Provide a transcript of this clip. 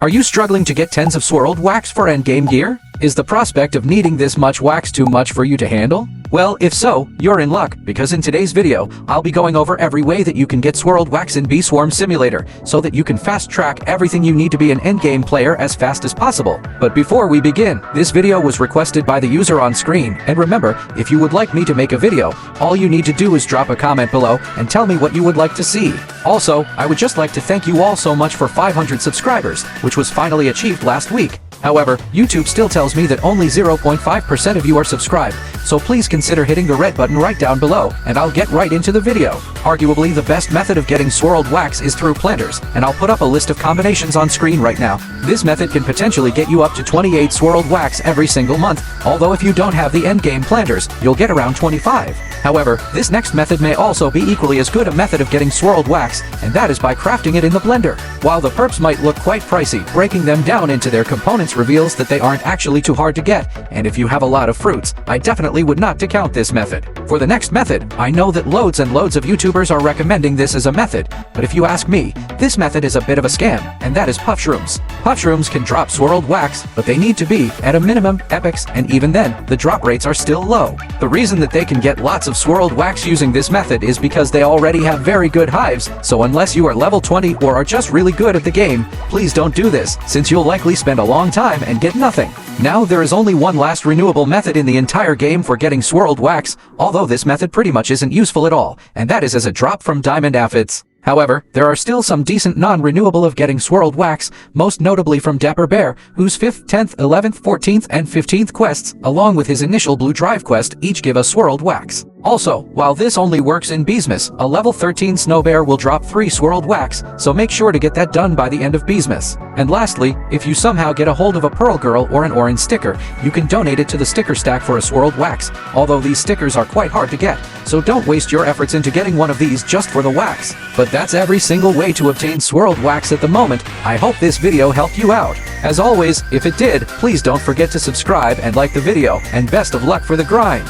Are you struggling to get tens of swirled wax for endgame gear? Is the prospect of needing this much wax too much for you to handle? Well, if so, you're in luck, because in today's video, I'll be going over every way that you can get swirled wax in Bee Swarm Simulator, so that you can fast-track everything you need to be an endgame player as fast as possible. But before we begin, this video was requested by the user on screen, and remember, if you would like me to make a video, all you need to do is drop a comment below and tell me what you would like to see. Also, I would just like to thank you all so much for 500 subscribers, which was finally achieved last week. However, YouTube still tells me that only 0.5% of you are subscribed, so please consider hitting the red button right down below, and I'll get right into the video. Arguably, the best method of getting swirled wax is through Plers, and I'll put up a list of combinations on screen right now. This method can potentially get you up to 28 swirled wax every single month, although if you don't have the endgame Plers, you'll get around 25. However, this next method may also be equally as good a method of getting swirled wax, and that is by crafting it in the blender. While the perps might look quite pricey, breaking them down into their components reveals that they aren't actually too hard to get, and if you have a lot of fruits, I definitely would not discount this method. For the next method, I know that loads and loads of YouTubers are recommending this as a method, but if you ask me, this method is a bit of a scam, and that is puff shrooms. Puff shrooms can drop swirled wax, but they need to be, at a minimum, epics, and even then, the drop rates are still low. The reason that they can get lots of swirled wax using this method is because they already have very good hives, so unless you are level 20 or are just really good at the game, please don't do this, since you'll likely spend a long time and get nothing. Now there is only one last renewable method in the entire game for getting swirled wax, although this method pretty much isn't useful at all, and that is as a drop from diamond aphids. However, there are still some decent non-renewable of getting swirled wax, most notably from Dapper Bear, whose 5th, 10th, 11th, 14th, and 15th quests, along with his initial Blue Drive quest, each give us swirled wax. Also, while this only works in Beesmas, a level 13 Snow Bear will drop 3 swirled wax, so make sure to get that done by the end of Beesmas. And lastly, if you somehow get a hold of a Pearl Girl or an orange sticker, you can donate it to the sticker stack for a swirled wax, although these stickers are quite hard to get, so don't waste your efforts into getting one of these just for the wax. But that's every single way to obtain swirled wax at the moment. I hope this video helped you out. As always, if it did, please don't forget to subscribe and like the video, and best of luck for the grind.